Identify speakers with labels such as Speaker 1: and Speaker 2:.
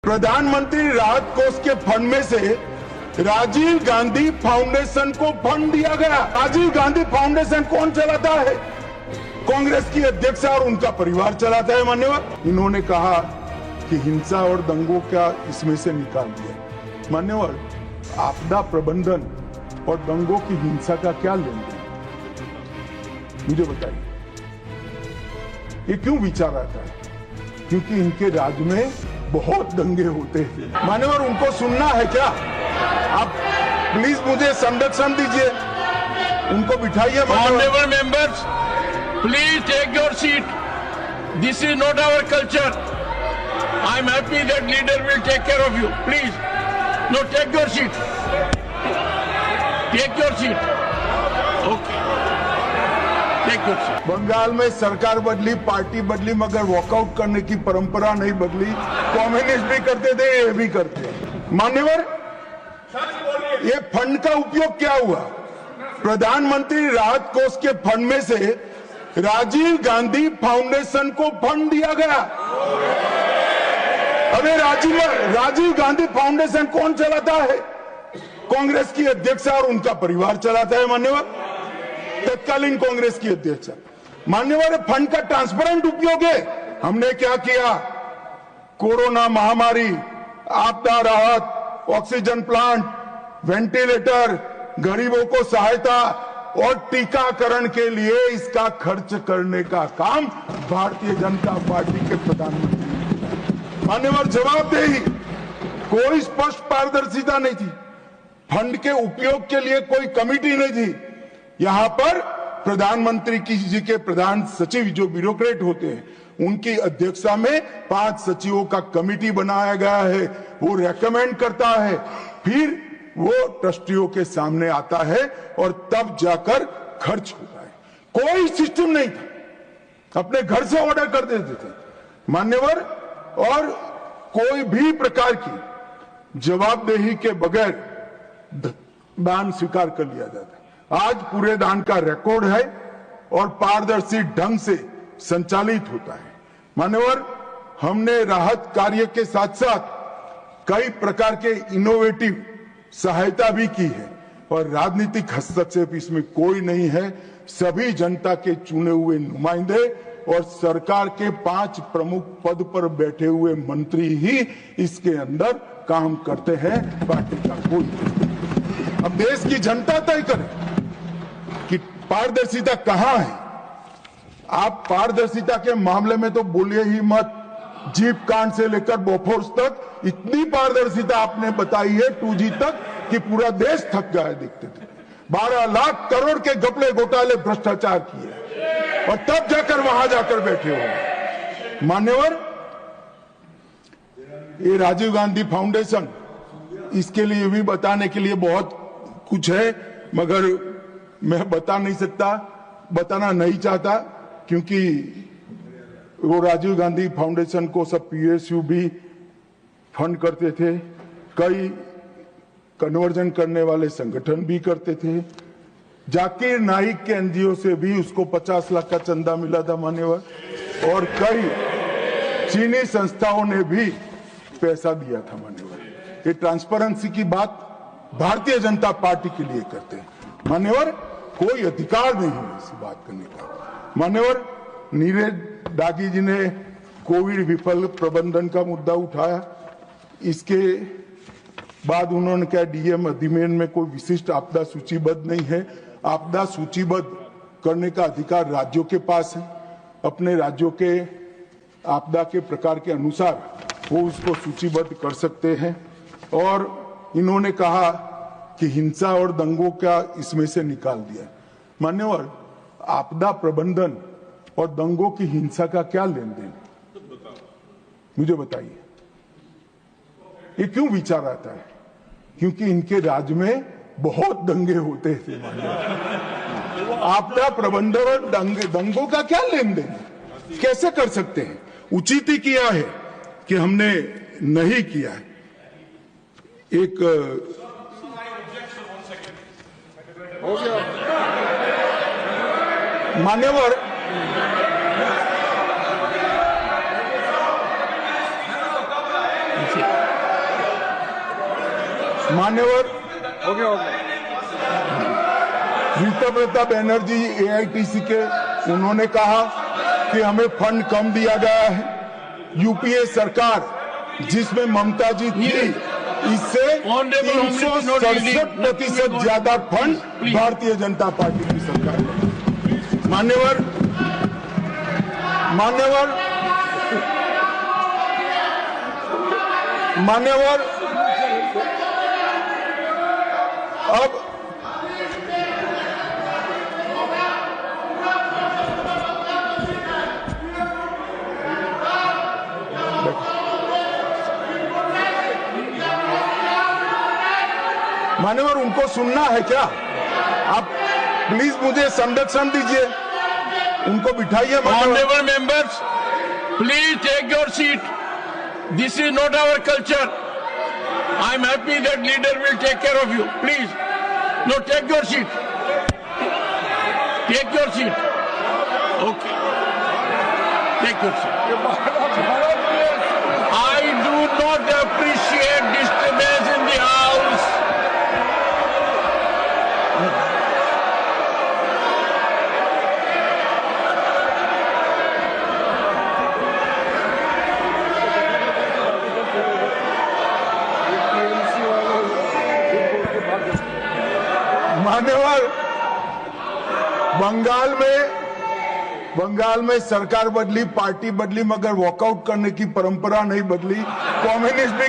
Speaker 1: प्रधानमंत्री राहत कोष के फंड में से राजीव गांधी फाउंडेशन को फंड दिया गया। राजीव गांधी फाउंडेशन कौन चलाता है? कांग्रेस की अध्यक्ष और उनका परिवार चलाता है। मान्यवर, इन्होंने कहा कि हिंसा और दंगों का इसमें से निकाल दिया। मान्यवर, आपदा प्रबंधन और दंगों की हिंसा का क्या लेन देन, मुझे बताइए। ये क्यों विचार आता है? क्योंकि इनके राज्य में बहुत दंगे होते हैं। मान्यवर, उनको सुनना है क्या? आप प्लीज मुझे संरक्षण दीजिए, उनको बिठाइए।
Speaker 2: Honorable members, please take your seat. This is not our culture. I am happy that leader will take care of you. Please, no, take your seat. Take your seat. Okay. Take your seat.
Speaker 1: Bengal में सरकार बदली, party बदली, मगर walkout करने की परंपरा नहीं बदली। कम्युनिस्ट भी करते थे, ये भी करते हैं। मान्यवर, ये फंड का उपयोग क्या हुआ? प्रधानमंत्री राहत कोष के फंड में से राजीव गांधी फाउंडेशन को फंड दिया गया। अबे राजीव गांधी फाउंडेशन कौन चलाता है? कांग्रेस की अध्यक्ष और उनका परिवार चलाता है। मान्यवर, तत्कालीन कांग्रेस की अध्यक्ष। मान्यवर, फंड का ट्रांसपेरेंट उपयोग है। हमने क्या किया? कोरोना महामारी, आपदा राहत, ऑक्सीजन प्लांट, वेंटिलेटर, गरीबों को सहायता और टीकाकरण के लिए इसका खर्च करने का काम भारतीय जनता पार्टी के प्रधानमंत्री। मान्यवर, जवाबदेही, कोई स्पष्ट पारदर्शिता नहीं थी। फंड के उपयोग के लिए कोई कमिटी नहीं थी। यहां पर प्रधानमंत्री जी के प्रधान सचिव, जो ब्यूरोक्रेट होते हैं, उनकी अध्यक्षता में 5 सचिवों का कमिटी बनाया गया है। वो रेकमेंड करता है, फिर वो ट्रस्टियों के सामने आता है और तब जाकर खर्च होता है। कोई सिस्टम नहीं था, अपने घर से ऑर्डर कर देते थे। मान्यवर, और कोई भी प्रकार की जवाबदेही के बगैर दान स्वीकार कर लिया जाता है। आज पूरे दान का रिकॉर्ड है और पारदर्शी ढंग से संचालित होता है। मान्यवर, हमने राहत कार्य के साथ साथ कई प्रकार के इनोवेटिव सहायता भी की है और राजनीतिक हस्तक्षेप इसमें कोई नहीं है। सभी जनता के चुने हुए नुमाइंदे और सरकार के 5 प्रमुख पद पर बैठे हुए मंत्री ही इसके अंदर काम करते हैं। पार्टी का कोई नहीं। अब देश की जनता तय करे कि पारदर्शिता कहां है। आप पारदर्शिता के मामले में तो बोलिए ही मत। जीप कांड से लेकर बोफोर्स तक इतनी पारदर्शिता आपने बताई है, 2G तक, कि पूरा देश थक गया है। देखते थे 12 लाख करोड़ के घपले घोटाले भ्रष्टाचार किए और तब जाकर वहां जाकर बैठे हो। मान्यवर, ये राजीव गांधी फाउंडेशन, इसके लिए भी बताने के लिए बहुत कुछ है, मगर मैं बता नहीं सकता, बताना नहीं चाहता, क्योंकि वो राजीव गांधी फाउंडेशन को सब PSU भी फंड करते थे, कई कन्वर्जन करने वाले संगठन भी करते थे। जाकिर नाइक के NGO से भी उसको 50 लाख का चंदा मिला था। मान्यवर, और कई चीनी संस्थाओं ने भी पैसा दिया था। मान्यवर, ये ट्रांसपेरेंसी की बात भारतीय जनता पार्टी के लिए करते हैं। मान्यवर, कोई अधिकार नहीं है इस बात करने का। मान्यवर, नीरज दागी जी ने कोविड विफल प्रबंधन का मुद्दा उठाया। इसके बाद उन्होंने कहा DM अधिनियम में कोई विशिष्ट आपदा सूचीबद्ध नहीं है। आपदा सूचीबद्ध करने का अधिकार राज्यों के पास है। अपने राज्यों के आपदा के प्रकार के अनुसार वो उसको सूचीबद्ध कर सकते हैं। और इन्होंने कहा कि हिंसा और दंगों का इसमें से निकाल दिया। मान्यवर, आपदा प्रबंधन और दंगों की हिंसा का क्या लेन देन, मुझे बताइए। ये क्यों विचार आता है? क्योंकि इनके राज्य में बहुत दंगे होते थे। आपदा प्रबंधन और दंगों का क्या लेन देन, कैसे कर सकते हैं? उचित ही किया है कि हमने नहीं किया है। एक हो गया मान्यवर, मान्यवर ऋतुव्रता बैनर्जी एआईटीसी के, उन्होंने कहा कि हमें फंड कम दिया गया है। यूपीए सरकार जिसमें ममता जी थी, इससे 367% ज्यादा फंड भारतीय जनता पार्टी की सरकार ने। मान्यवर अब मान्यवर उनको सुनना है क्या? आप प्लीज मुझे संरक्षण दीजिए, उनको बिठाइए।
Speaker 2: Honorable members, please take your seat. This is not our culture. I am happy that leader will take care of you. Please, no, take your seat. Take your seat. Okay. Take your seat. I do not appreciate disturbance in the house.
Speaker 1: मान्यवर, बंगाल में सरकार बदली, party बदली, मगर walkout करने की परंपरा नहीं बदली। कम्युनिस्ट भी